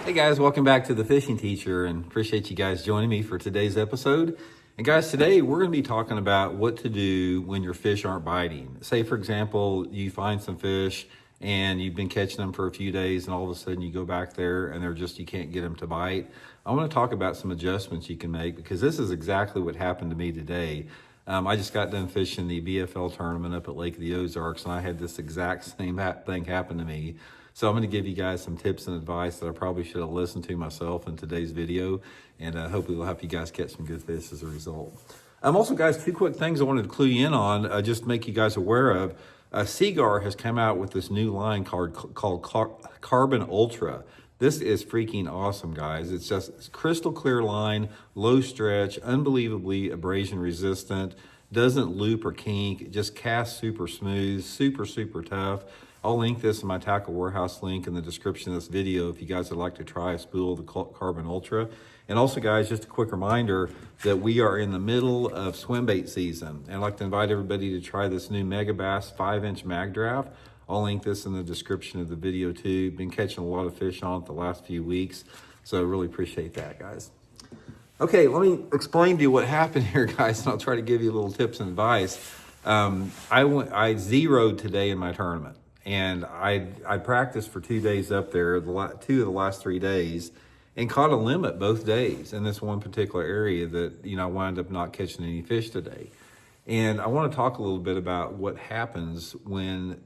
Hey guys, welcome back to The Fishing Teacher, and appreciate you guys joining me for today's episode. And guys, today we're going to be talking about what to do when your fish aren't biting. Say, for example, you find some fish and you've been catching them for a few days and all of a sudden you go back there and you can't get them to bite. I want to talk about some adjustments you can make because this is exactly what happened to me today. I just got done fishing the BFL tournament up at Lake of the Ozarks, and I had this exact same thing happen to me. So I'm going to give you guys some tips and advice that I probably should have listened to myself in today's video, and hopefully will help you guys catch some good fish as a result. Also, guys, two quick things I wanted to clue you in on, just to make you guys aware of. Seaguar has come out with this new line called Carbon Ultra. This is freaking awesome, guys. It's just crystal clear line, low stretch, unbelievably abrasion resistant, doesn't loop or kink, it just casts super smooth, super tough. I'll link this in my Tackle Warehouse link in the description of this video if you guys would like to try a spool of the Carbon Ultra. And also, guys, just a quick reminder that we are in the middle of swim bait season. And I'd like to invite everybody to try this new Mega Bass 5-inch Magdraft. I'll link this in the description of the video too. Been catching a lot of fish on it the last few weeks, so I really appreciate that, guys. Okay, let me explain to you what happened here, guys, and I'll try to give you a little tips and advice. I zeroed today in my tournament. And I practiced for 2 days up there, 2 of the last 3 days, and caught a limit both days in this one particular area that, I wound up not catching any fish today. And I want to talk a little bit about what happens when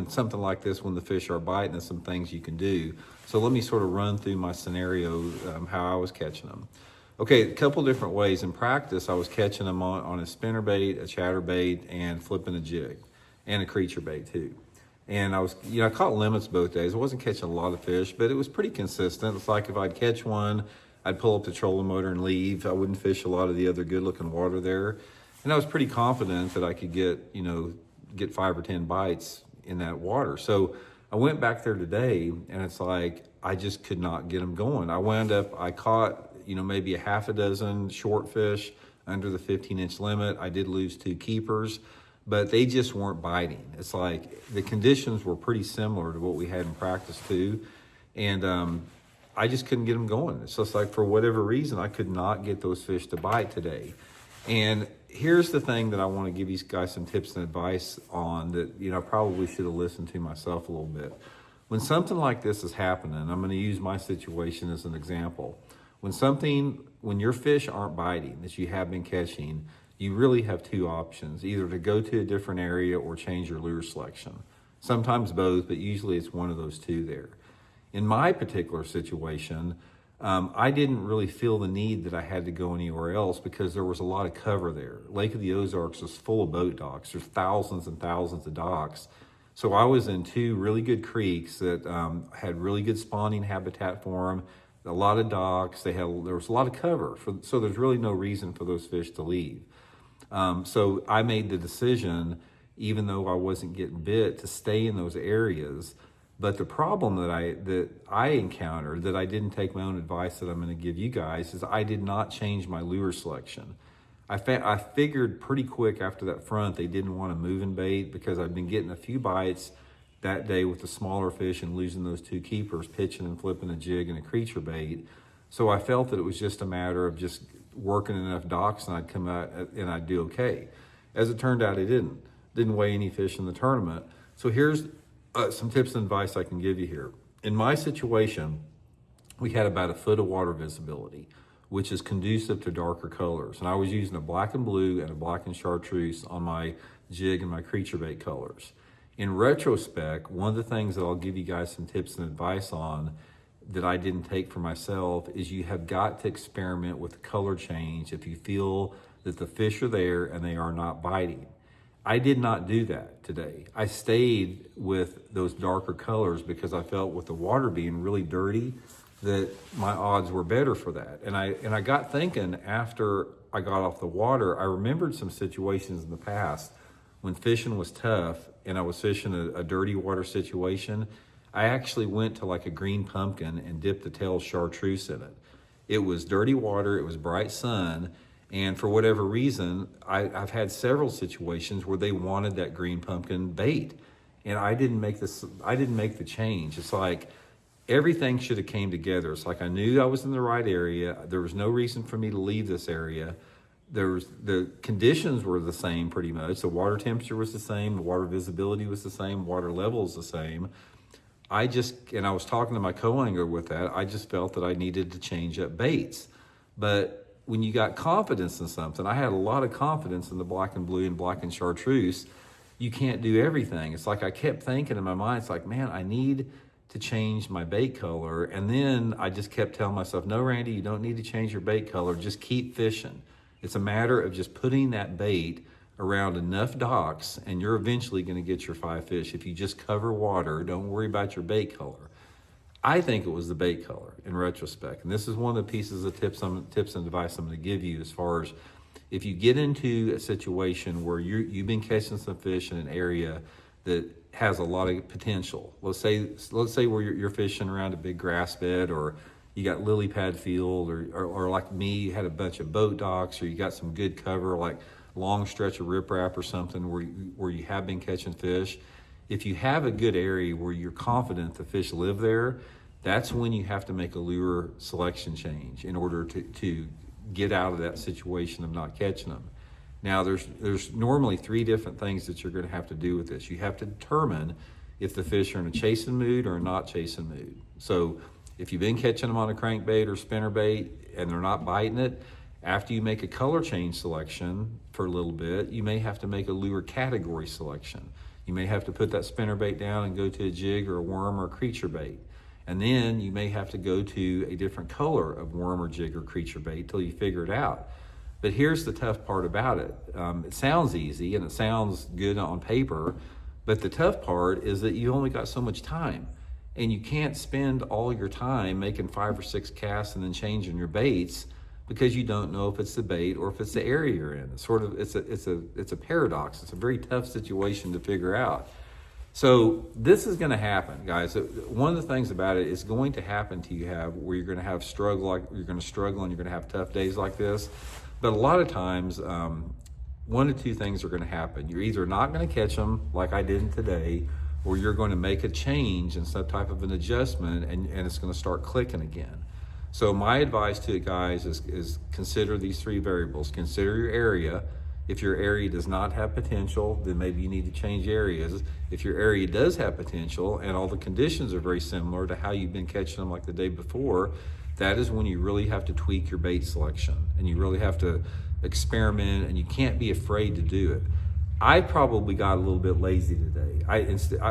something like this, when the fish are biting, and some things you can do. So let me sort of run through my scenario, how I was catching them. Okay, a couple different ways. In practice, I was catching them on a spinnerbait, a chatterbait, and flipping a jig. And a creature bait too. And I caught limits both days. I wasn't catching a lot of fish, but it was pretty consistent. It's like if I'd catch one, I'd pull up the trolling motor and leave. I wouldn't fish a lot of the other good looking water there. And I was pretty confident that I could get 5 or 10 bites in that water. So I went back there today and it's like, I just could not get them going. I caught, maybe a half a dozen short fish under the 15-inch limit. I did lose 2 keepers, but they just weren't biting. It's like the conditions were pretty similar to what we had in practice too. And I just couldn't get them going. It's just like, for whatever reason, I could not get those fish to bite today. And here's the thing that I want to give you guys some tips and advice on that, I probably should have listened to myself a little bit. When something like this is happening, I'm going to use my situation as an example. When your fish aren't biting that you have been catching, you really have 2 options, either to go to a different area or change your lure selection. Sometimes both, but usually it's one of those 2 there. In my particular situation, I didn't really feel the need that I had to go anywhere else because there was a lot of cover there. Lake of the Ozarks is full of boat docks. There's thousands and thousands of docks. So I was in 2 really good creeks that had really good spawning habitat for them, a lot of docks. There was a lot of cover, so there's really no reason for those fish to leave. So I made the decision, even though I wasn't getting bit, to stay in those areas. But the problem that I encountered, that I didn't take my own advice that I'm going to give you guys, is I did not change my lure selection. I figured pretty quick after that front they didn't want a moving bait because I'd been getting a few bites that day with the smaller fish and losing those 2 keepers, pitching and flipping a jig and a creature bait. So I felt that it was just a matter of just working enough docks and I'd come out and I'd do okay. As it turned out, it didn't weigh any fish in the tournament. So here's some tips and advice I can give you here. In my situation, we had about 1 foot of water visibility, which is conducive to darker colors. And I was using a black and blue and a black and chartreuse on my jig and my creature bait colors. In retrospect, one of the things that I'll give you guys some tips and advice on that I didn't take for myself is you have got to experiment with the color change if you feel that the fish are there and they are not biting. I did not do that today. I stayed with those darker colors because I felt with the water being really dirty that my odds were better for that. And I got thinking after I got off the water, I remembered some situations in the past when fishing was tough and I was fishing a dirty water situation. I actually went to like a green pumpkin and dipped the tail chartreuse in it. It was dirty water, it was bright sun, and for whatever reason, I've had several situations where they wanted that green pumpkin bait. And I didn't make the change. It's like everything should have came together. It's like I knew I was in the right area. There was no reason for me to leave this area. The conditions were the same pretty much. The water temperature was the same. The water visibility was the same. Water level is the same. And I was talking to my co-angler with that, I just felt that I needed to change up baits. But when you got confidence in something, I had a lot of confidence in the black and blue and black and chartreuse. You can't do everything. It's like I kept thinking in my mind, it's like, man, I need to change my bait color. And then I just kept telling myself, no, Randy, you don't need to change your bait color. Just keep fishing. It's a matter of just putting that bait around enough docks and you're eventually going to get your 5 fish. If you just cover water, don't worry about your bait color. I think it was the bait color in retrospect. And this is one of the pieces of tips and advice I'm going to give you as far as if you get into a situation where you've been catching some fish in an area that has a lot of potential. Let's say where you're fishing around a big grass bed, or you got lily pad field, or like me, you had a bunch of boat docks, or you got some good cover, like long stretch of riprap or something where you have been catching fish. If you have a good area where you're confident the fish live there, that's when you have to make a lure selection change in order to get out of that situation of not catching them. Now, there's normally 3 different things that you're going to have to do with this. You have to determine if the fish are in a chasing mood or a not chasing mood. So if you've been catching them on a crankbait or spinnerbait and they're not biting it, after you make a color change selection for a little bit, you may have to make a lure category selection. You may have to put that spinnerbait down and go to a jig or a worm or a creature bait. And then you may have to go to a different color of worm or jig or creature bait till you figure it out. But here's the tough part about it. It sounds easy and it sounds good on paper, but the tough part is that you only got so much time. And you can't spend all your time making 5 or 6 casts and then changing your baits because you don't know if it's the bait or if it's the area you're in. It's a paradox. It's a very tough situation to figure out. So this is going to happen, guys. One of the things about it is going to happen to you where you're going to have struggle and you're going to have tough days like this. But a lot of times, 1 of 2 things are going to happen. You're either not going to catch them like I did today, or you're going to make a change and some type of an adjustment and it's going to start clicking again. So my advice to you guys is consider these 3 variables. Consider your area. If your area does not have potential, then maybe you need to change areas. If your area does have potential and all the conditions are very similar to how you've been catching them like the day before, that is when you really have to tweak your bait selection and you really have to experiment, and you can't be afraid to do it. I probably got a little bit lazy today.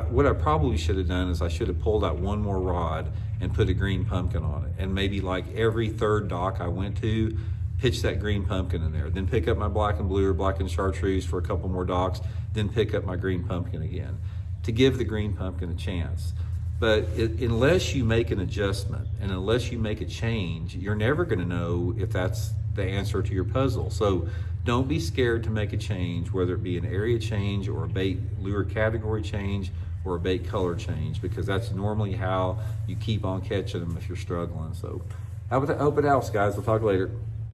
What I probably should have done is I should have pulled out 1 more rod and put a green pumpkin on it. And maybe like every 3rd dock I went to, pitch that green pumpkin in there. Then pick up my black and blue or black and chartreuse for a couple more docks. Then pick up my green pumpkin again to give the green pumpkin a chance. But unless you make an adjustment and unless you make a change, you're never going to know if that's the answer to your puzzle. So don't be scared to make a change, whether it be an area change or a bait lure category change or a bait color change, because that's normally how you keep on catching them if you're struggling. So I hope it helps, guys. We'll talk later.